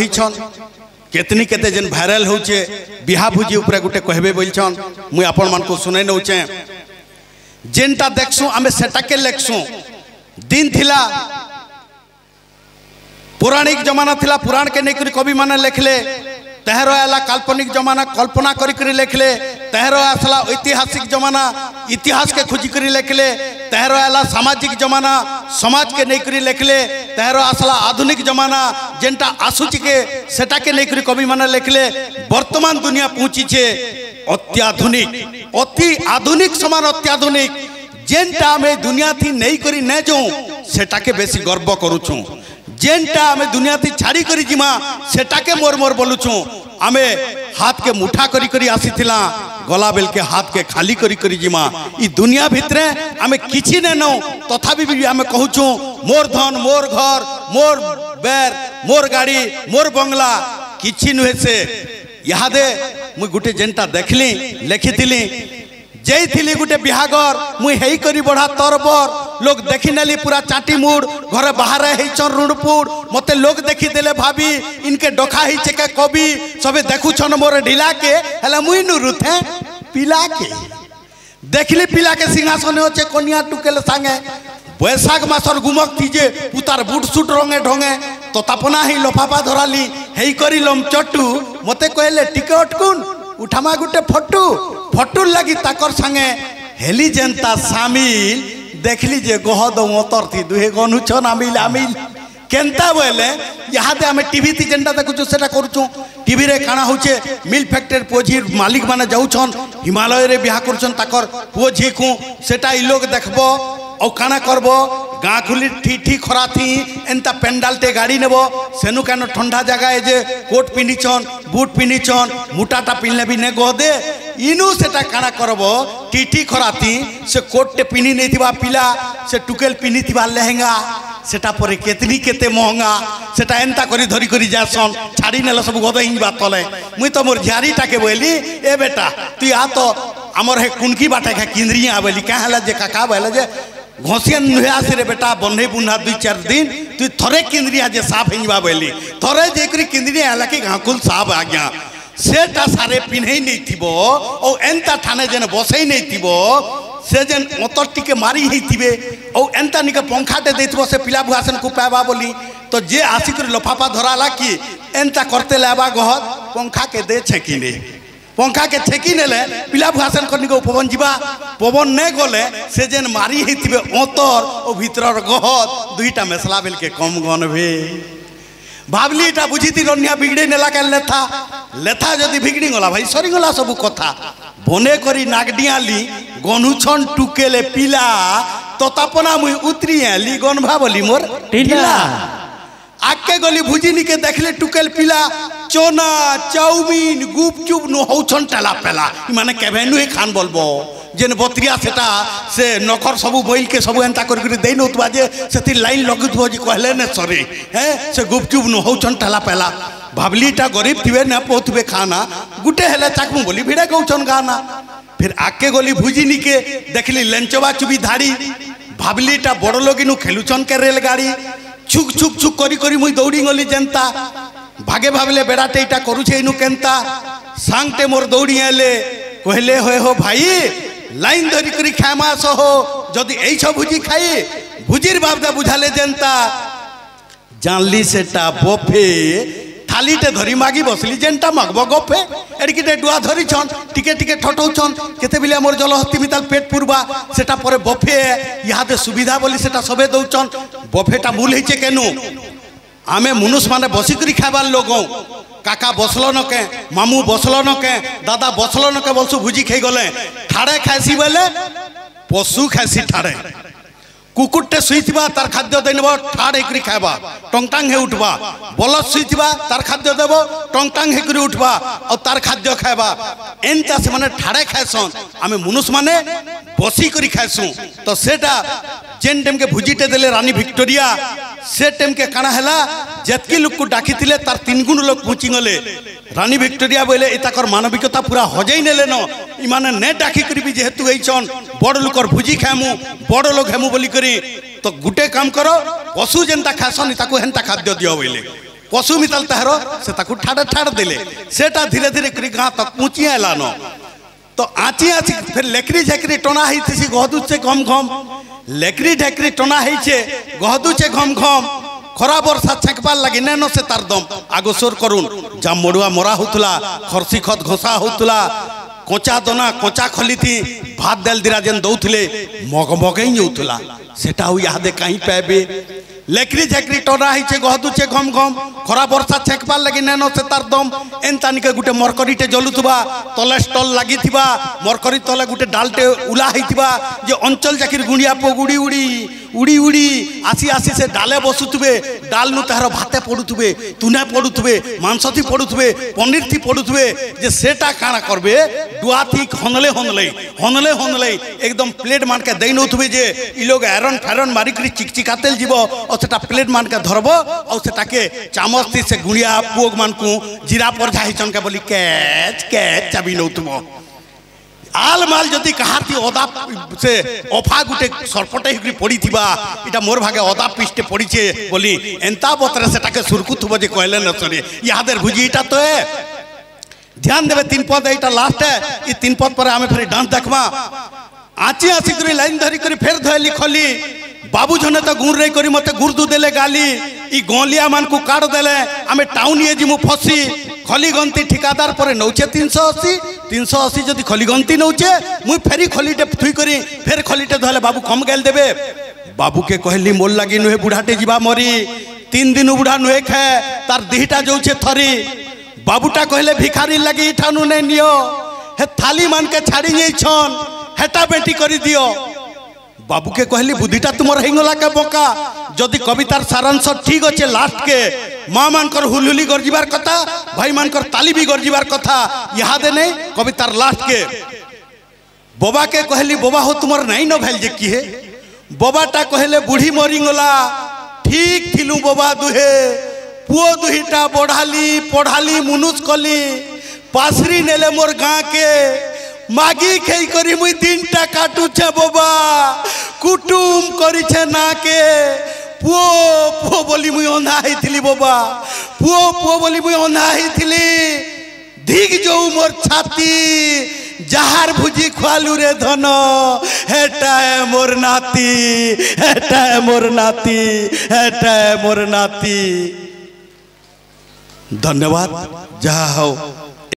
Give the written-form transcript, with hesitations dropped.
कहीछन केतनी केते जेन भाइराल होचे बिहा भुजी उपरे गुटे कहबे बोलछन मुई आपण मान को सुनै नउचे जेनटा देखसु आमे सेटा के लेखसु दिन थिला पौराणिक जमाना थिला पुराण के नेकरी कवि माने लेखले तहरो आला काल्पनिक जमाना कल्पना करी करी लेखले तहरो आसला ऐतिहासिक जमाना इतिहास के खोजी करी लेखले तहरो आला सामाजिक जमाना समाज के नेकरी लेखले तहरो आसला आधुनिक जमाना जेनटा आसुची के सेटा के नेकरी कवि माने लेखले वर्तमान दुनिया पहुंची छे अत्याधुनिक अति आधुनिक समान अत्याधुनिक जेनटा में दुनिया थी नहीं करी न जो सेटा के बेसी गर्व करूछु जेनटा आमे दुनिया थी छाड़ी करी जिमा सेटा के मोर मोर बोलुछु आमे हाथ के मुठा करी करी आसी थिला गला बेल के हाथ के खाली करी करी जिमा ई दुनिया भितरे आमे किछि ने नो तथापि भी आमे कहूछु मोर धन मोर घर मोर बेर मोर गाड़ी मोर बंगला किछि नुहे से यादे मुई गुटे जेनटा देखली लेखिथिली जई थिली गुटे बिहागर मुई हेई करी बढ़ा तरबर लोग देखि नेली पूरा चाटी मुड़ घरे बाहर हेचन रुणपुर मते लोग देखि देले भाभी इनके डोखा ही के कवि सबे देखु छन मोर ढिला के हला मुई नु रुथे पिला के देखली पिला के सिंहासन होचे कन्या टुकेल संगे बैसाख मासर गुमक थीजे पुतार बुट सुट रंगे ढंगे तो तापना ही लफाफा धराली हेई करी लम चट्टू मते कहले टिके अटकुन उठामा गुटे फटू फटू लगी ताकर संगे हेली जनता शामिल देखली जे गहद मोतर थी दुहे गनु छन आमिल आमिल केनता बोले यादे आमे टीवी थी जेनटा देखुछु सेटा करूछु टीवी रे काना होचे मिल फैक्ट्री पोझी मालिक माने जाउछन हिमालय रे बिहा करछन ताकर पोझी को सेटा ई लोग देखबो औ काना करबो गाँ खुली ठी खरा थी एंता पेंडाल टे गाड़ी नेबो सेनु कानो ठंडा जगह है जे कोट पिनिछन बूट पिनिछन मुटाटा पिनले भी ने गदे इनु सेटा काना करबो ठी खरा थी से कोट टे पिनी नै थिबा पिला से टुकेल पिनी थिबा लेहेंगा सेटा परे केतनी केते महंगा सेटा एंता करी धरी करी जासन छाड़ी नेला सब गदे हिंबा तले मुई तो मोर झारी टाके बोली ए बेटा तू आ तो हमर हे कुनकी बाटे का किंद्रिया बोली का हला जे काका बोले जे घोसियन नुहे आसे रे बेटा बन्हे बुन्हा 2-4 दिन तू थरे किंद्रिया जे साफ हिंबा बोली थरे जे करी किंद्रिया हला के गाकुल साफ आ गया सेटा सारे पिन्हे नहीं थिबो ओ एंता ठाने जेन बसई नहीं थिबो से जेन मोतर टिके मारी ही थिबे ओ एंता निके पंखाटे देथिबो से पिला भुआसन को पाबा बोली तो जे आसी कर लफाफा धराला कि एंता करते लाबा गहत पंखा के दे छेकी ने पंखा के छेकी नेले पिला भुआसन करनी को पवन जीवा पवन ने गले से जेन मारी ही थिबे ओतर ओ भीतर गहत दुईटा मेसला बेल के कम गन भे भावली इटा बुझी थी रनिया बिगड़े नेला के लेथा लेथा जदि बिगड़ी गला भाई सरी गला सब कथा बने करी नागडियाली गनुछन टुकेले पिला तो तापना मुई उतरी आली गन भाबली मोर ढिला आके गली भुजिनी के देखले टुकेल पिला चोना चाउमीन गुपचुप नो हौछन टेला पेला माने केभेनु ही खान बोलबो जेन बत्रिया सेटा से नखर सबु बोइल के सबु एंता कर कर देई नोतबा जे सेति लाइन लगुतबो जे कहले ने सरे हैं से गुपचुप नो हौछन टेला पेला भाबलीटा गरीब थिबे ना पोथबे खाना गुटे हेले चाकमु बोली भिड़े गौछन गाना फिर आके गली भुजिनी के देखली लेंचवा चुबी धाड़ी भाबलीटा बड़ लोगिनु खेलुछन के रेलगाड़ी छुक छुक छुक करी करी मुई दौड़ी गली जनता भागे भाबले बेड़ाटे इटा करूछे इनु केनता सांगटे मोर दौड़ी आले कहले होय हो भाई लाइन धरी करी खामा सहो जदि एई छ भुजी खाई भुजिर बाबदा बुझाले जनता जानली सेटा बफे थालीटे धरी मागी बसली जेनटा मागबो गफे एडकिटे डुआ धरी छन टिके टिके ठटौछन केते बिले मोर जल हस्ती मिताल पेट पुरबा सेटा परे बफे यादे सुविधा बोली सेटा सबे दउछन बफेटा मूल हेचे केनु आमे मनुष्य माने बसी करी खाबार लोग काका बसलो न के मामू बसलो न के दादा बसलो न के बोलसु भुजी खाई गले ठाड़े खाइसी बोले पशु खाइसी ठाड़े कुकुरटे शुईथिबा तार खाद्य देनबो ठाड़ हेकरी खाइबा टंगटांग हे उठबा बलद शुईथिबा तार खाद्य देबो टंगटांग हेकरी उठबा और तार खाद्य खाइबा एनता से माने ठाड़े खाइसन आमे मनुष्य माने बसी करी खाइसु तो सेटा जेन टाइम के भुजीटे देले रानी विक्टोरिया से टाइम के काना हैला जतकी लोग को डाकी थिले तार 3 गुण लोग पहुंची गले रानी विक्टोरिया बोले इताकर मानविकता पूरा हजई नेले न इमाने ने डाकी करी जेहेतु एइछन बड़ लोकर भुजी खामु बड़ लोग हेमु बोली करी तो गुटे काम करो पशु जेनता खासन ताको हेनता खाद्य दियो बोले पशु मितल तहरो से ताकू ठाड़ ठाड़ देले सेटा धीरे धीरे करी गाँ तक पहुँची आलान तो आँची आँची फिर लेकरी झेकरी टना होती गहदुचे घम घम लेकरी ढेकरी टना होइछे गहदुचे घम घम खरा वर्षा छेकबार लगी नेनो से तार दम आगोसोर करुन जा मड़ुआ मरा होतला खरसी खत घोषा होतला कोचा दोना कोचा खली थी भात देल दिरा जेन दौथले मगमगे ही होतला सेटा हु यादे कहीं पाबे लेकरी झेकरी टना होइछे गहदुचे घम घम खरा वर्षा छेकबार लगी नेनो से तार दम एनतानिके गुटे मरकरीटे जलुथबा तले स्टल लागिथिबा मरकरी तले गुटे डालटे उला होइथिबा जे अंचल जाकिर गुणिया पगुड़ी उड़ी उड़ी उड़ी आसी आसी से डाले बसुथबे डाल नु तार भाते पडुथबे तुने पडुथबे मांसथी पडुथबे पनीर थी पडुथबे जे सेटा काना करबे डुआ थी हनले हनले हनले हनले एकदम प्लेट मान के देइ नउथबे जे इ लोग आयरन फायरन मारी करी चिकचिकातेल जीवो और सेटा प्लेट मान के धरबो और सेटा के चामच थी से गुणिया पुग मान को जीरा पर जाहि चन के बोली कैच कैच चाबी नउथबो आल माल जदि कहाती ओदा से ओफा गुटे सरपटे हिकरी पड़ी थिबा इटा मोर भागे ओदा पिस्टे पड़ी छे बोली एंता बतरे सेटाके सुरकुथबो जे कहले न सरी यादेर भुजी इटा तो है ध्यान देबे तीन पद एटा लास्ट है ई तीन पद पर हमें फिर डांस देखबा आची आसी करी लाइन धरी करी फेर धैली खली बाबू जने तो गुण रही करी मते गुरदू देले गाली ई गोलिया मान को काट देले हमें टाउन ये जिमु फसी खली गंती ठिकादार पर नौचे 380 जदि खली गंती नौचे मुई फेरी खलीटे थुई करी फेर खलीटे धले बाबू कम गेल देबे बाबू के कहली मोल लागी नुहे बुढ़ाटे जीवा मरी 3 दिन बुढ़ा नुहे खे तार दिहटा जोचे थरी बाबूटा कहले भिखारी लगी इठानु नहीं नियो हे थाली मान के छाड़ी नहीं छन हेटा बेटी करी दियो बाबू के कहली बुद्धिटा तुम हिंगला के बोका जदि कवितार सारांश ठीक अच्छे लास्ट के माँ मानकर हुलहुली गरजिबार कथा भाई मानकर ताली भी गरजिबार कथा यादे नहीं कवितार लास्ट के बोबा के कहली बोबा हो तुमर नहीं न भेल जे की है बोबाटा कहले बुढ़ी मरिंगला ठीक थिलु बोबा दुहे पुओ दुहिटा बढ़ाली पढ़ाली मुनुस कली पासरी नेले मोर गाँ के मागी खेई करी मुई 3 टा काटू छे बोबा कुटुम करी छे ना के पुओ पुओ बोली मुई अंधा ही थिली बोबा पुओ पुओ बोली मुई अंधा ही थिली दिग जो मोर छाती जहार भुजी खुआलू रे धन हेटा है मोर नाती हेटा है मोर नाती हेटा है मोर नाती। धन्यवाद जहा हो।